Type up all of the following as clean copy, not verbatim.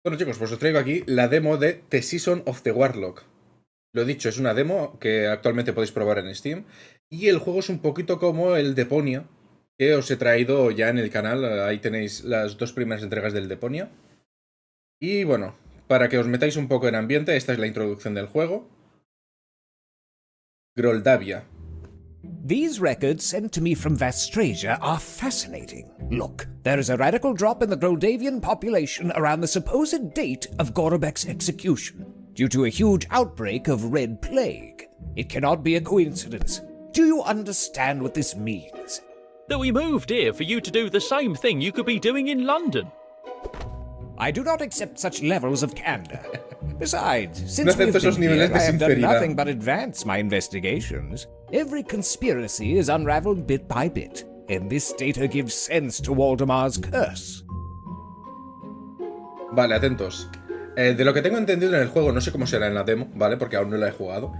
Bueno chicos, pues os traigo aquí la demo de The Season of the Warlock. Lo dicho, es una demo que actualmente podéis probar en Steam. Y el juego es un poquito como el Deponia, que os he traído ya en el canal. Ahí tenéis las dos primeras entregas del Deponia. Y bueno, para que os metáis un poco en ambiente, esta es la introducción del juego. Groldavia. These records sent to me from Vastrasia are fascinating. Look, there is a radical drop in the Groldavian population around the supposed date of Gorobek's execution, due to a huge outbreak of Red Plague. It cannot be a coincidence. Do you understand what this means? That we moved here for you to do the same thing you could be doing in London. I do not accept such levels of candor. Besides, since No we've acepto esos been here, niveles de I have done sinceridad. nothing but advance my investigations. Every conspiracy is unraveled bit by bit, and this data gives sense to Waldemar's curse. Vale, atentos. De lo que tengo entendido en el juego, no sé cómo será en la demo, ¿vale? Porque aún no la he jugado.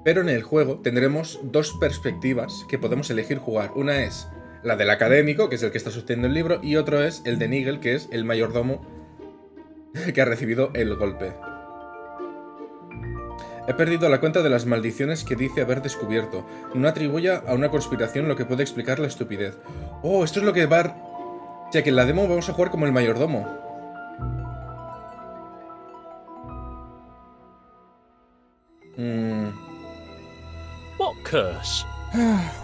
Pero en el juego tendremos dos perspectivas que podemos elegir jugar. Una es la del académico, que es el que está sosteniendo el libro, y otro es el de Nigel, que es el mayordomo que ha recibido el golpe. He perdido la cuenta de las maldiciones que dice haber descubierto. No atribuya a una conspiración lo que puede explicar la estupidez. Oh, esto es lo que va a... O sea, que en la demo vamos a jugar como el mayordomo. What curse?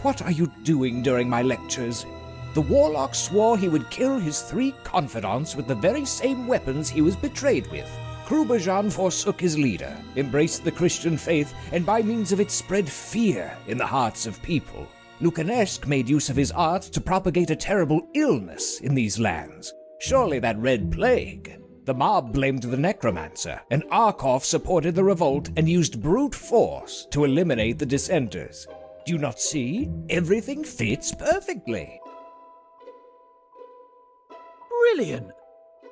What are you doing during my lectures? The Warlock swore he would kill his 3 confidants with the very same weapons he was betrayed with. Kruberjan forsook his leader, embraced the Christian faith, and by means of it spread fear in the hearts of people. Lucanesque made use of his art to propagate a terrible illness in these lands. Surely that Red Plague. The mob blamed the necromancer, and Arkoff supported the revolt and used brute force to eliminate the dissenters. Do you not see? Everything fits perfectly. Brilliant!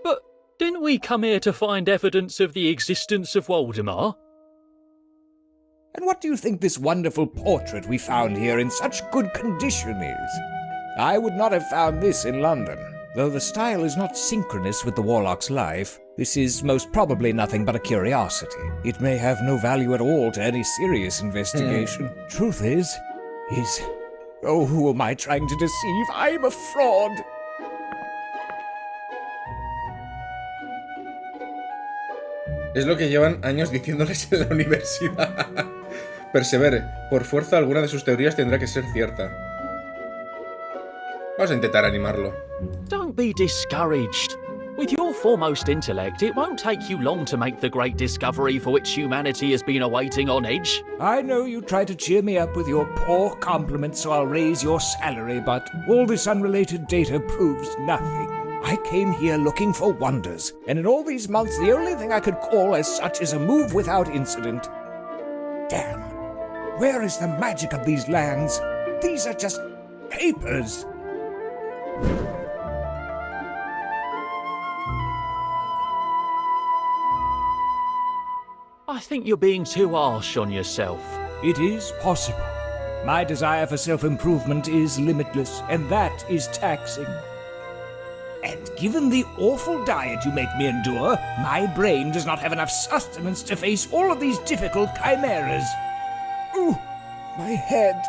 But didn't we come here to find evidence of the existence of Waldemar? And what do you think this wonderful portrait we found here in such good condition is? I would not have found this in London. Though the style is not synchronous with the Warlock's life, this is most probably nothing but a curiosity. It may have no value at all to any serious investigation. Truth is... Oh, who am I trying to deceive? I'm a fraud! Es lo que llevan años diciéndoles en la universidad. Persevere. Por fuerza, alguna de sus teorías tendrá que ser cierta. Vamos a intentar animarlo. Don't be discouraged. With your foremost intellect, it won't take you long to make the great discovery for which humanity has been awaiting on edge. I know you try to cheer me up with your poor compliments so I'll raise your salary, but all this unrelated data proves nothing. I came here looking for wonders, and in all these months the only thing I could call as such is a move without incident. Damn. Where is the magic of these lands? These are just papers. I think you're being too harsh on yourself. It is possible. My desire for self-improvement is limitless, and that is taxing. And given the awful diet you make me endure, my brain does not have enough sustenance to face all of these difficult chimeras. Ooh, my head.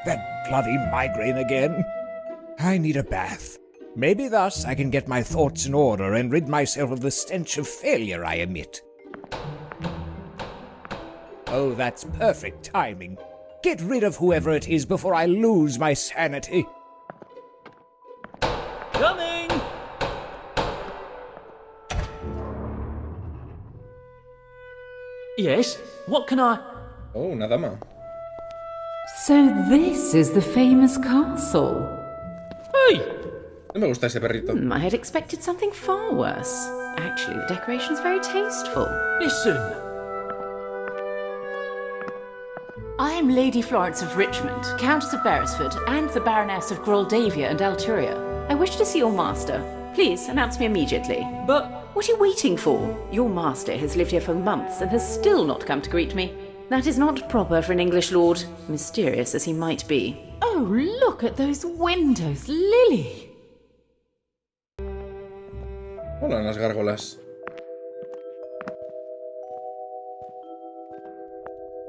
That bloody migraine again. I need a bath. Maybe thus I can get my thoughts in order and rid myself of the stench of failure I emit. Oh, that's perfect timing. Get rid of whoever it is before I lose my sanity. Coming! Yes, what can I... Oh, una dama. So this is the famous castle. Hey! No me gusta ese perrito. I had expected something far worse. Actually, the decoration's very tasteful. Listen. I am Lady Florence of Richmond, Countess of Beresford, and the Baroness of Groldavia and Alturia. I wish to see your master. Please, announce me immediately. But... What are you waiting for? Your master has lived here for months and has still not come to greet me. That is not proper for an English lord, mysterious as he might be. Oh, look at those windows, Lily! Hola, las gárgolas.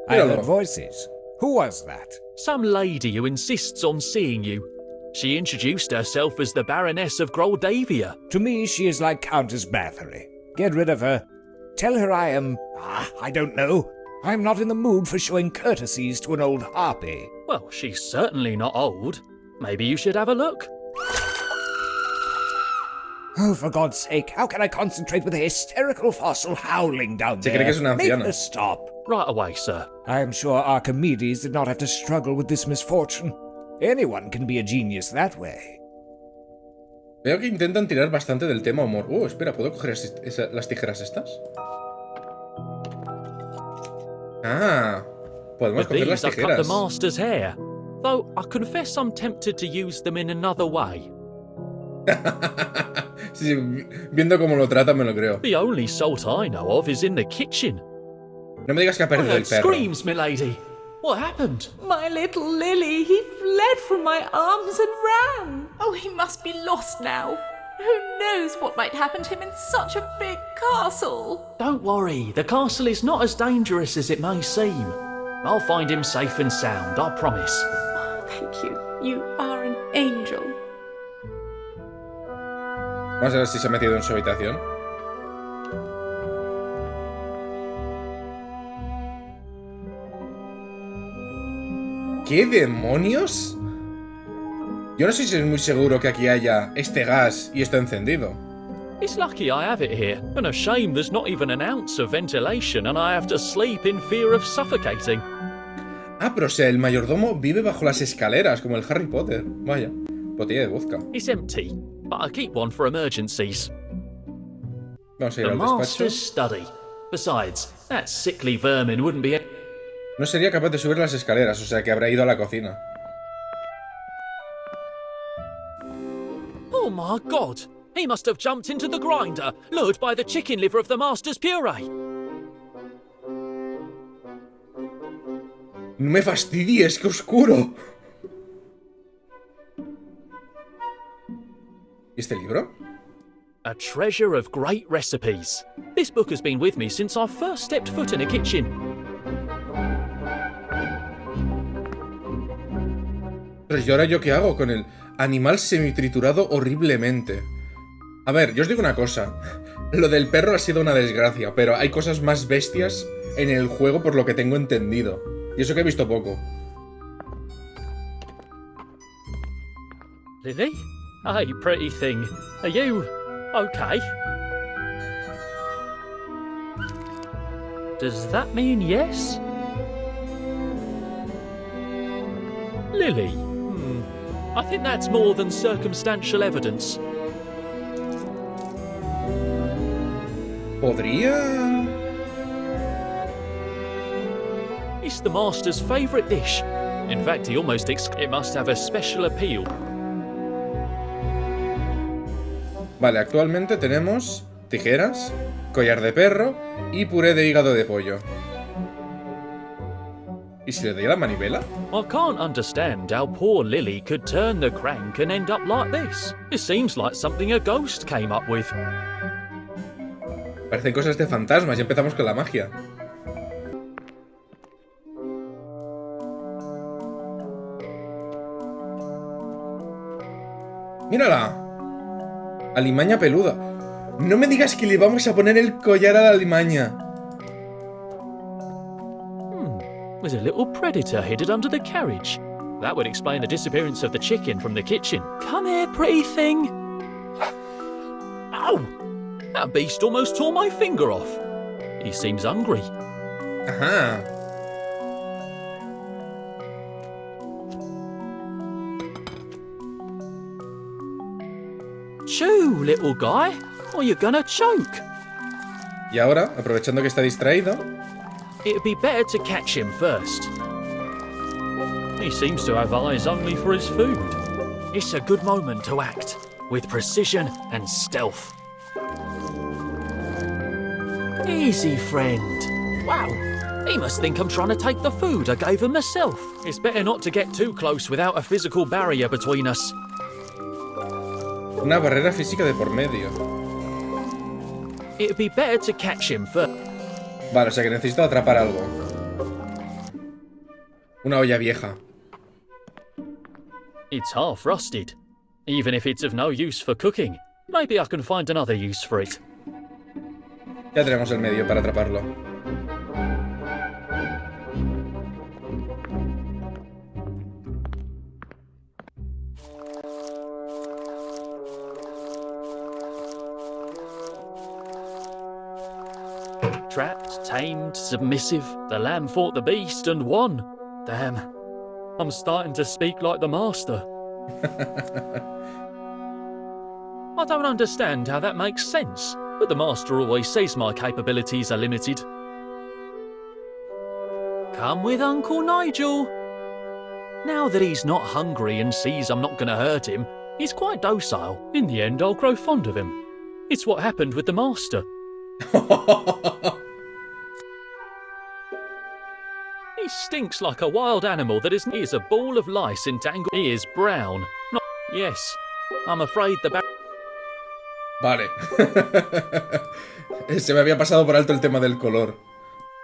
I heard voices. Who was that? Some lady who insists on seeing you. She introduced herself as the Baroness of Groldavia. To me, she is like Countess Bathory. Get rid of her. Tell her I am... I don't know. I'm not in the mood for showing courtesies to an old harpy. Well, she's certainly not old. Maybe you should have a look. Oh, for God's sake, how can I concentrate with a hysterical fossil howling down there? cree que es una Make anciana. her stop. Right away, sir. I am sure Archimedes did not have to struggle with this misfortune. Anyone can be a genius that way. Veo que intentan tirar bastante del tema humor. Espera, ¿puedo coger las tijeras estas? Podemos With coger las these, I've cut the tijeras. master's hair. Though I confess I'm tempted to use them in another way. Sí, viendo cómo lo trata me lo creo. The only salt I know of is in the kitchen. No me digas que ha I perdido el heard perro. screams, milady. What happened? My little Lily, he fled from my arms and ran. Oh, he must be lost now. Who knows what might happen to him in such a big castle? Don't worry, the castle is not as dangerous as it may seem. I'll find him safe and sound, I promise. Oh, thank you. You are an angel. Vamos a ver si se ha metido en su habitación. ¿Qué demonios? Yo no sé si es muy seguro que aquí haya este gas y esto encendido. It's lucky I have it here, and a shame there's not even an ounce of ventilation and I have to sleep in fear of suffocating. Pero o sea, el mayordomo vive bajo las escaleras, como el Harry Potter. Vaya, botella de vodka. It's empty, but I keep one for emergencies. Vamos a ir The al despacho. master's study. Besides, that sickly vermin wouldn't be... No sería capaz de subir las escaleras, o sea que habrá ido a la cocina. Oh my god! He must have jumped into the grinder, lured by the chicken liver of the master's puree. No me fastidies, qué oscuro. ¿Y este libro? A treasure of great recipes. This book has been with me since I first stepped foot in a kitchen. ¿Y ahora yo qué hago con el animal semitriturado horriblemente? A ver, yo os digo una cosa. Lo del perro ha sido una desgracia, pero hay cosas más bestias en el juego por lo que tengo entendido. Y eso que he visto poco. Lily? Hey, pretty thing. Are you okay? Does that mean yes? Lily? I think that's more than circumstantial evidence. ¿Podría...? It's the master's favourite dish. In fact, he almost it must have a special appeal. Vale, actualmente tenemos tijeras, collar de perro y puré de hígado de pollo. ¿Y si le doy a la manivela? I can't understand how poor Lily could turn the crank and end up like this. It seems like something a ghost came up with. Parecen cosas de fantasmas y empezamos con la magia. ¡Mírala! Alimaña peluda. No me digas que le vamos a poner el collar a la alimaña. There's a little predator hidden under the carriage. That would explain the disappearance of the chicken from the kitchen. Come here, pretty thing. Ow! That beast almost tore my finger off. He seems hungry. Ajá. Chew, little guy, or you're gonna choke. Y ahora, aprovechando que está distraído... It'd be better to catch him first. He seems to have eyes only for his food. It's a good moment to act, with precision and stealth. Easy, friend. Wow, he must think I'm trying to take the food I gave him myself. It's better not to get too close without a physical barrier between us. Una barrera física de por medio. It'd be better to catch him first. Vale, o sea que necesito atrapar algo. Una olla vieja. It's half rusted. Even if it's of no use for cooking, maybe I can find another use for it. Ya tenemos el medio para atraparlo. Trapped, tamed, submissive, the lamb fought the beast and won. Damn, I'm starting to speak like the master. I don't understand how that makes sense, but the master always says my capabilities are limited. Come with Uncle Nigel. Now that he's not hungry and sees I'm not going to hurt him, he's quite docile. In the end, I'll grow fond of him. It's what happened with the master. He stinks like a wild animal that is. He is a ball of lice entangled. He is brown. Not. Yes, I'm afraid the. Vale. Se me había pasado por alto el tema del color.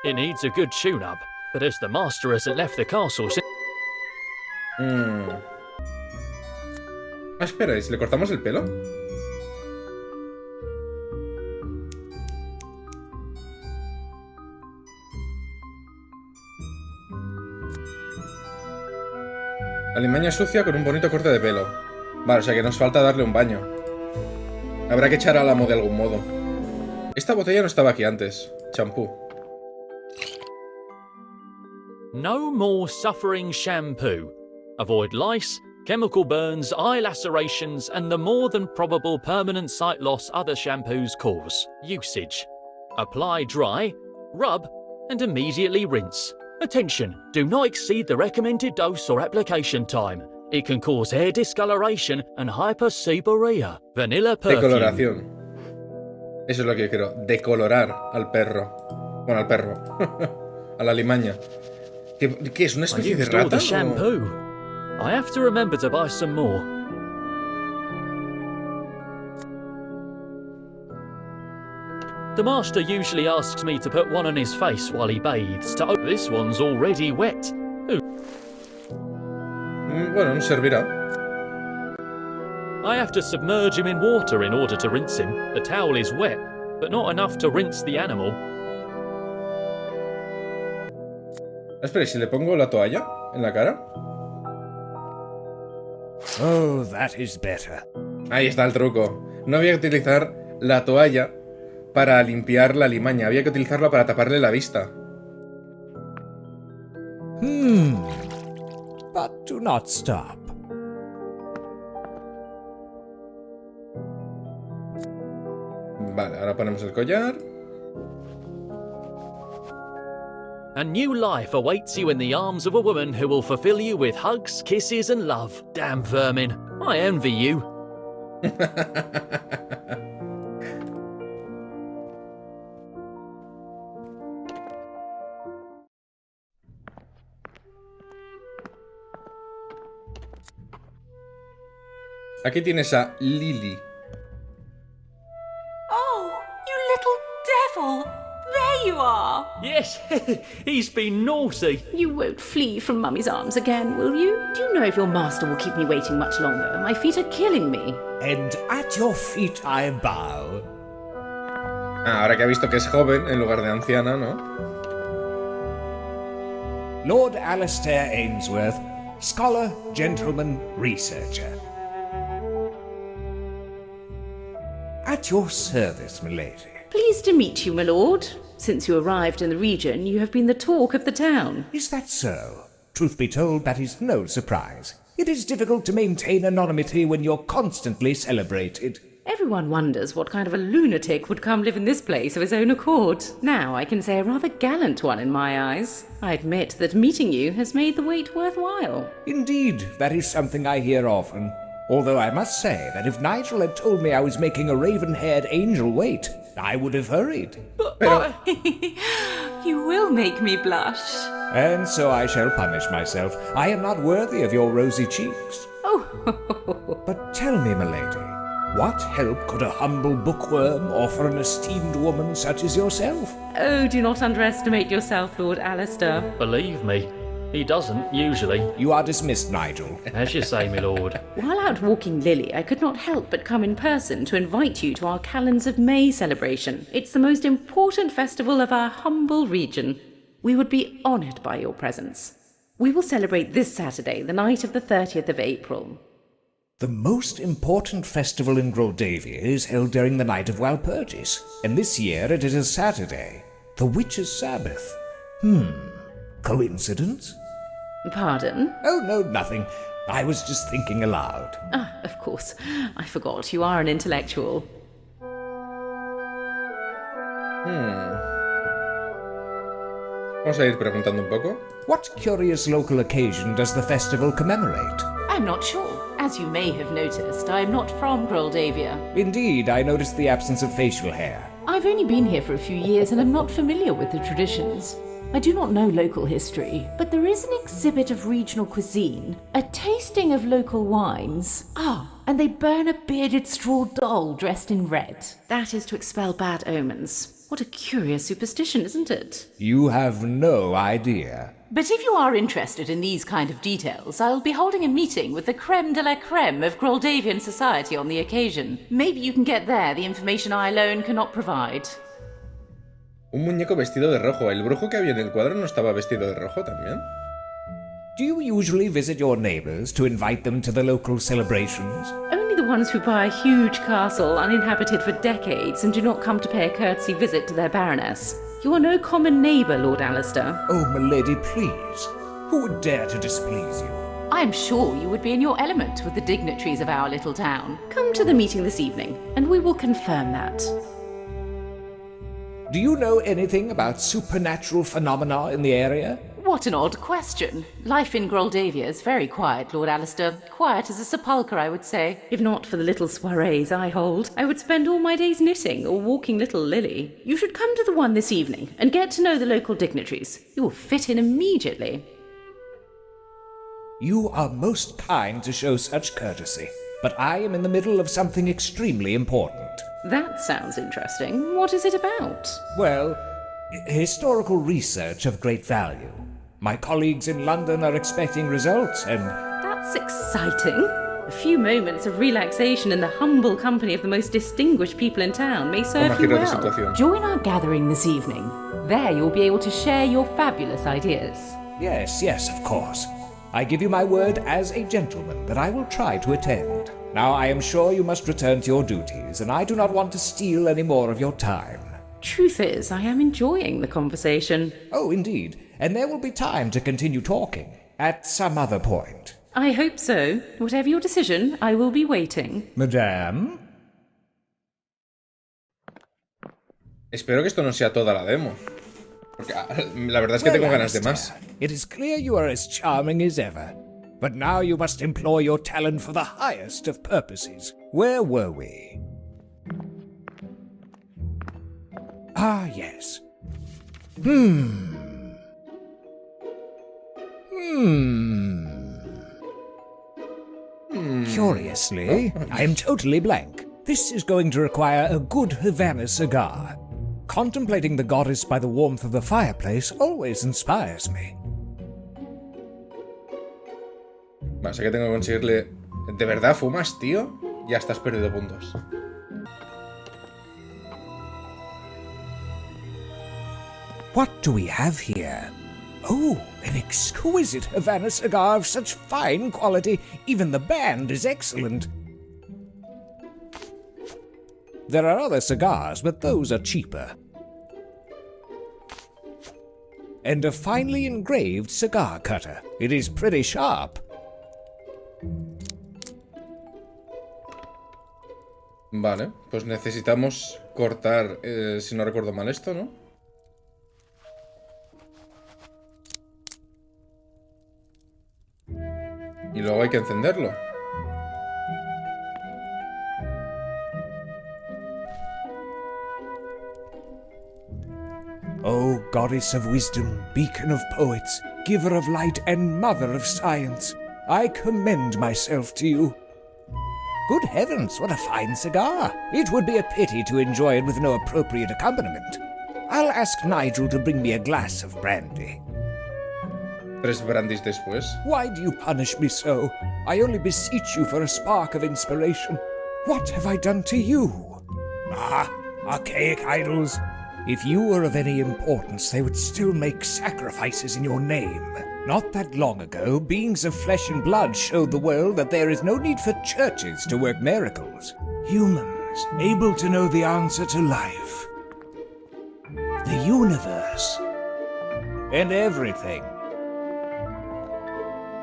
It needs a good tune-up, but as the master hasn't left the castle since. Ah, espera, ¿y si le cortamos el pelo? Alimaña sucia con un bonito corte de pelo. Vale, o sea que nos falta darle un baño. Habrá que echar al amo de algún modo. Esta botella no estaba aquí antes. Champú. No more suffering shampoo. Avoid lice, chemical burns, eye lacerations, and the more than probable permanent sight loss other shampoos cause. Usage. Apply dry, rub, and immediately rinse. Attention, do not exceed the recommended dose or application time. It can cause hair discoloration and hyperseborrhea. Vanilla perfume. Decoloración. Eso es lo que yo quiero. Decolorar al perro. Bueno, al perro. A la alimaña. ¿Qué es? ¿Una especie de rata? The shampoo. I have to remember to buy some more. The master usually asks me to put one on his face while he bathes. This one's already wet. Bueno, nos servirá. I have to submerge him in water in order to rinse him. The towel is wet, but not enough to rinse the animal. Espera, ¿y si le pongo la toalla en la cara? Oh, that is better. Ahí está el truco. No había que utilizar la toalla para limpiar la alimaña. Había que utilizarla para taparle la vista. But do not stop. Vale, ahora ponemos el collar. A new life awaits you in the arms of a woman who will fulfill you with hugs, kisses, and love. Damn vermin, I envy you. Aquí tienes a Lily. Oh, you little devil! There you are! Yes, he's been naughty. You won't flee from Mummy's arms again, will you? Do you know if your master will keep me waiting much longer? My feet are killing me. And at your feet I bow. Ah, ahora que ha visto que es joven en lugar de anciana, ¿no? Lord Alistair Ainsworth, scholar, gentleman, researcher. At your service, milady. Pleased to meet you, my lord. Since you arrived in the region, you have been the talk of the town. Is that so? Truth be told, that is no surprise. It is difficult to maintain anonymity when you're constantly celebrated. Everyone wonders what kind of a lunatic would come live in this place of his own accord. Now I can say a rather gallant one in my eyes. I admit that meeting you has made the wait worthwhile. Indeed, that is something I hear often. Although I must say that if Nigel had told me I was making a raven-haired angel wait, I would have hurried. But you will make me blush. And so I shall punish myself. I am not worthy of your rosy cheeks. Oh, But tell me, milady, what help could a humble bookworm offer an esteemed woman such as yourself? oh, do not underestimate yourself, Lord Alistair. Believe me, He doesn't, usually. You are dismissed, Nigel. As you say, my lord. While out walking Lily, I could not help but come in person to invite you to our Calends of May celebration. It's the most important festival of our humble region. We would be honoured by your presence. We will celebrate this Saturday, the night of the 30th of April. The most important festival in Groldavia is held during the night of Walpurgis, and this year it is a Saturday, the Witches' Sabbath. Coincidence? Pardon? Oh, no, nothing. I was just thinking aloud. Ah, of course. I forgot. You are an intellectual. Vamos a ir preguntando un poco. What curious local occasion does the festival commemorate? I'm not sure. As you may have noticed, I am not from Groldavia. Indeed, I noticed the absence of facial hair. I've only been here for a few years and am not familiar with the traditions. I do not know local history, but there is an exhibit of regional cuisine, a tasting of local wines. And they burn a bearded straw doll dressed in red. That is to expel bad omens. What a curious superstition, isn't it? You have no idea. But if you are interested in these kind of details, I'll be holding a meeting with the creme de la creme of Groldavian society on the occasion. Maybe you can get there the information I alone cannot provide. Un muñeco vestido de rojo. ¿El brujo que había en el cuadro no estaba vestido de rojo también? Do you usually visit your neighbors to invite them to the local celebrations? Only the ones who buy a huge castle uninhabited for decades and do not come to pay a courtesy visit to their baroness. You are no common neighbour, Lord Alistair. Oh, milady, please. Who would dare to displease you? I am sure you would be in your element with the dignitaries of our little town. Come to the meeting this evening, and we will confirm that. Do you know anything about supernatural phenomena in the area? What an odd question. Life in Groldavia is very quiet, Lord Alistair. Quiet as a sepulchre, I would say. If not for the little soirees I hold, I would spend all my days knitting or walking little Lily. You should come to the one this evening and get to know the local dignitaries. You will fit in immediately. You are most kind to show such courtesy, but I am in the middle of something extremely important. That sounds interesting. What is it about? Well, historical research of great value. My colleagues in London are expecting results, and... That's exciting. A few moments of relaxation in the humble company of the most distinguished people in town may serve you well. Join our gathering this evening. There you'll be able to share your fabulous ideas. Yes, of course. I give you my word as a gentleman that I will try to attend. Now, I am sure you must return to your duties, and I do not want to steal any more of your time. Truth is, I am enjoying the conversation. Oh, indeed. And there will be time to continue talking at some other point. I hope so. Whatever your decision, I will be waiting. Madame? Espero que esto no sea toda la demo. Porque la verdad es que tengo ganas de más. It is clear you are as charming as ever. But now you must employ your talent for the highest of purposes. Where were we? Ah, yes. Curiously, I am totally blank. This is going to require a good Havana cigar. Contemplating the goddess by the warmth of the fireplace always inspires me. Vale, sé que tengo que conseguirle... ¿De verdad fumas, tío? Ya estás perdido puntos. What do we have here? Oh, an exquisite Havana cigar of such fine quality, even the band is excellent. There are other cigars, but those are cheaper. And a finely engraved cigar cutter. It is pretty sharp. Vale, pues necesitamos cortar, si no recuerdo mal esto, ¿no? Y luego hay que encenderlo. O goddess of wisdom, beacon of poets, giver of light and mother of science, I commend myself to you. Good heavens, what a fine cigar! It would be a pity to enjoy it with no appropriate accompaniment. I'll ask Nigel to bring me a glass of brandy. 3 brandis después. Why do you punish me so? I only beseech you for a spark of inspiration. What have I done to you? Ah, archaic idols. If you were of any importance, they would still make sacrifices in your name. Not that long ago, beings of flesh and blood showed the world that there is no need for churches to work miracles. Humans, able to know the answer to life, the universe, and everything.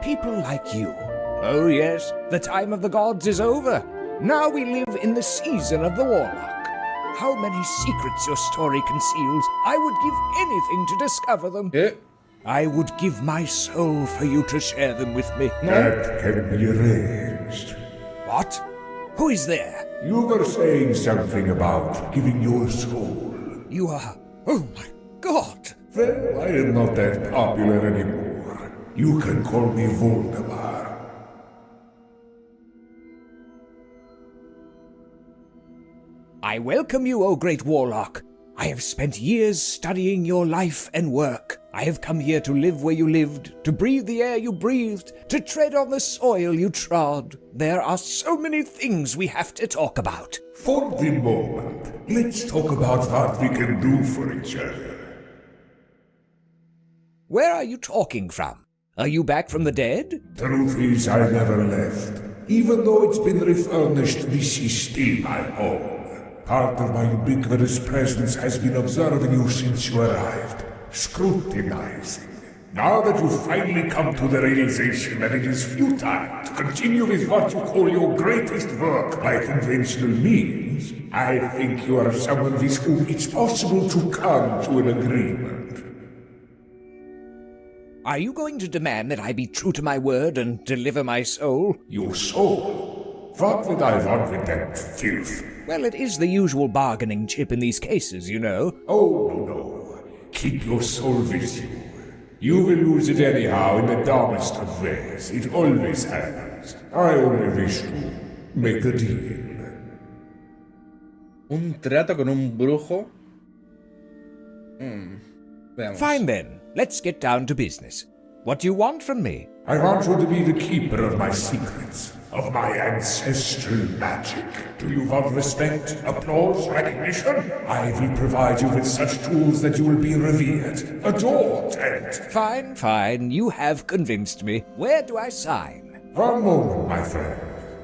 People like you. Oh yes, the time of the gods is over. Now we live in the season of the Warlock. How many secrets your story conceals. I would give anything to discover them. I would give my soul for you to share them with me. That can be arranged. What? Who is there? You were saying something about giving your soul. You are... Oh my God! Well, I am not that popular anymore. You can call me Voldemort. I welcome you, O great Warlock. I have spent years studying your life and work. I have come here to live where you lived, to breathe the air you breathed, to tread on the soil you trod. There are so many things we have to talk about. For the moment, let's talk about what we can do for each other. Where are you talking from? Are you back from the dead? Truth is, I never left. Even though it's been refurnished, this is still my home. Part of my ubiquitous presence has been observing you since you arrived, scrutinizing. Now that you've finally come to the realization that it is futile to continue with what you call your greatest work by conventional means, I think you are someone with whom it's possible to come to an agreement. Are you going to demand that I be true to my word and deliver my soul? Your soul? What would I want with that filth? Well, it is the usual bargaining chip in these cases, you know. Oh, no. Keep your soul with you. You will lose it anyhow in the dumbest of ways. It always happens. I only wish to make a deal. Un trato con un brujo. Veamos. Fine then. Let's get down to business. What do you want from me? I want you to be the keeper of my secrets, of my ancestral magic. Do you want respect, applause, recognition? I will provide you with such tools that you will be revered, adored, and... Fine. You have convinced me. Where do I sign? One moment, my friend.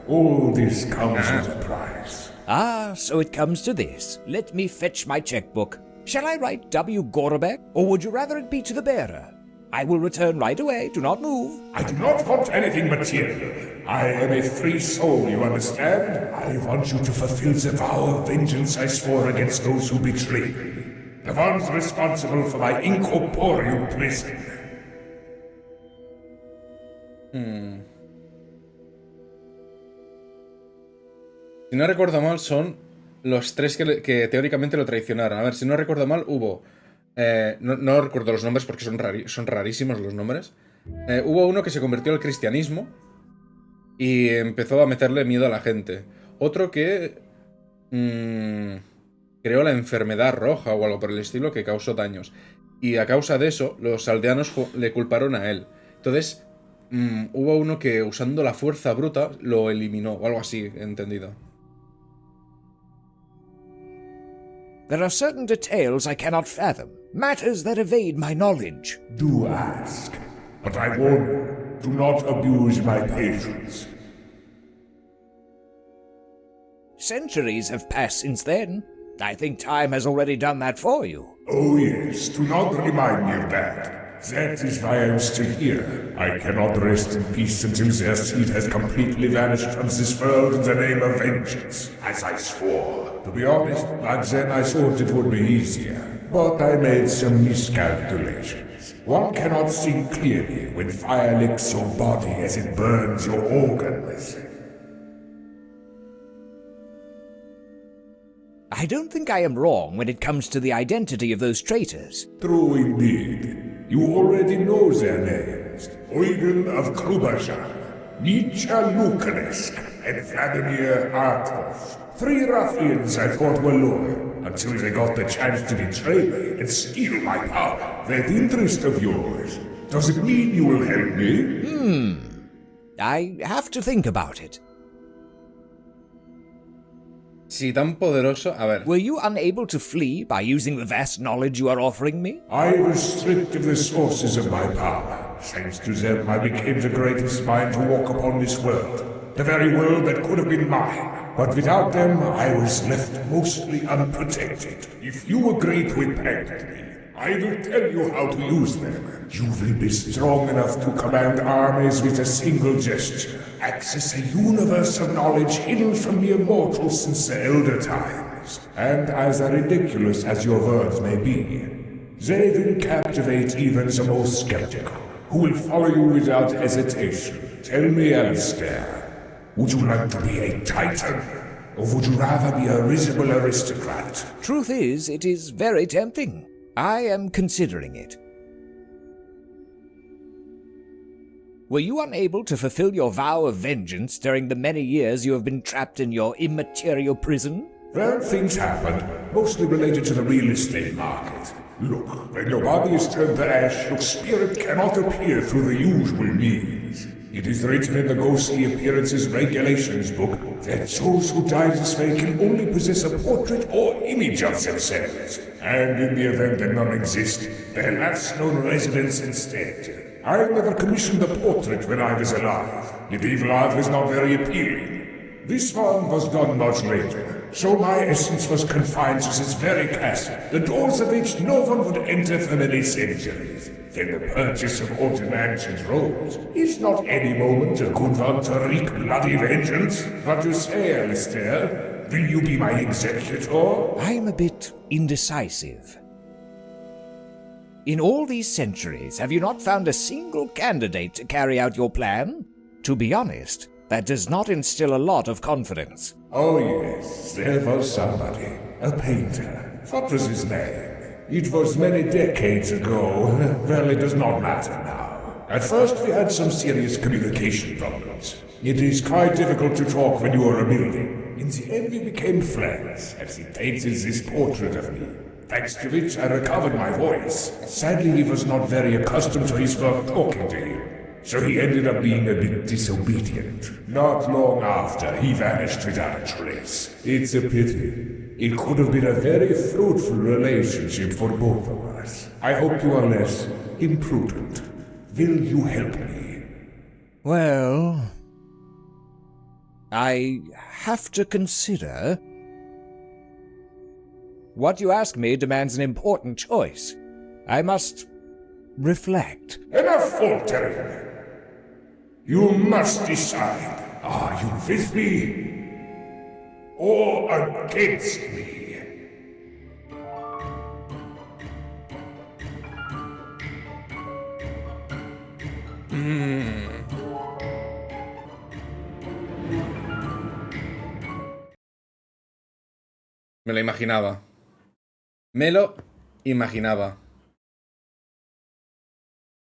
All this comes with a price. Ah, so it comes to this. Let me fetch my checkbook. Shall I write W. Gorobek, or would you rather it be to the bearer? I will return right away. Do not move. I do not want anything material. I am a free soul, you understand? I want you to fulfill the vow of vengeance I swore against those who betrayed me. The ones responsible for my incorporeal prison. Si no recuerdo mal, son los 3 que teóricamente lo traicionaron. A ver, si no recuerdo mal, hubo... no recuerdo los nombres porque son rarísimos los nombres. Hubo uno que se convirtió al cristianismo y empezó a meterle miedo a la gente. Otro que creó la enfermedad roja o algo por el estilo que causó daños. Y a causa de eso, los aldeanos le culparon a él. Entonces, hubo uno que usando la fuerza bruta lo eliminó, o algo así, entendido. There are certain details I cannot fathom, matters that evade my knowledge. Do ask, but I warn you, do not abuse my patience. Centuries have passed since then. I think time has already done that for you. Oh yes, do not remind me of that. That is why I am still here. I cannot rest in peace until their seed has completely vanished from this world in the name of vengeance, as I swore. To be honest, back then I thought it would be easier, but I made some miscalculations. One cannot think clearly when fire licks your body as it burns your organs. I don't think I am wrong when it comes to the identity of those traitors. True indeed. You already know their names. Eugen of Kruberjan, Nietzsche Lukanesk, and Vladimir Arkov. 3 ruffians I thought were loyal, until they got the chance to betray me and steal my power. That interest of yours, Does it mean you will help me? I have to think about it. Si tan poderoso... A ver. Were you unable to flee by using the vast knowledge you are offering me? I was stripped of the sources of my power. Thanks to them, I became the greatest mind to walk upon this world. The very world that could have been mine. But without them, I was left mostly unprotected. If you agree to impact me, I will tell you how to use them. You will be strong enough to command armies with a single gesture. Access a universe of knowledge hidden from the immortals since the Elder Times. And as ridiculous as your words may be, they will captivate even the most skeptical, who will follow you without hesitation. Tell me, Alistair, would you like to be a titan, or would you rather be a risible aristocrat? Truth is, it is very tempting. I am considering it. Were you unable to fulfill your vow of vengeance during the many years you have been trapped in your immaterial prison? Well, things happened, mostly related to the real estate market. Look, when your body is turned to ash, your spirit cannot appear through the usual means. It is written in the Ghostly Appearances Regulations book that those who die this way can only possess a portrait or image of themselves. And in the event that none exist, their last known residence instead. I never commissioned a portrait when I was alive. Medieval art was not very appealing. This one was done much later, so my essence was confined to this very castle, the doors of which no one would enter for many centuries. Then the purchase of Haunted Mansion's robes is not any moment a good one to wreak bloody vengeance. What you say, Alistair? Will you be my executor? I am a bit indecisive. In all these centuries, have you not found a single candidate to carry out your plan? To be honest, that does not instill a lot of confidence. Oh yes, there was somebody. A painter. What was his name? It was many decades ago. Well, it does not matter now. At first we had some serious communication problems. It is quite difficult to talk when you are a building. In the end we became friends, as he painted this portrait of me. Thanks to which I recovered my voice. Sadly, he was not very accustomed to his work talking to him, so he ended up being a bit disobedient. Not long after, he vanished without a trace. It's a pity. It could have been a very fruitful relationship for both of us. I hope you are less imprudent. Will you help me? Well, I have to consider. What you ask me demands an important choice. I must reflect. Enough faltering. You must decide. Are you with me or against me? Me lo imaginaba. Me lo imaginaba.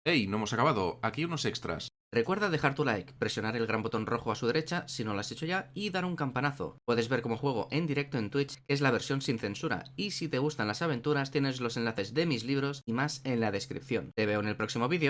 Hey, no hemos acabado. Aquí unos extras. Recuerda dejar tu like, presionar el gran botón rojo a su derecha si no lo has hecho ya y dar un campanazo. Puedes ver cómo juego en directo en Twitch, que es la versión sin censura, y si te gustan las aventuras tienes los enlaces de mis libros y más en la descripción. Te veo en el próximo vídeo.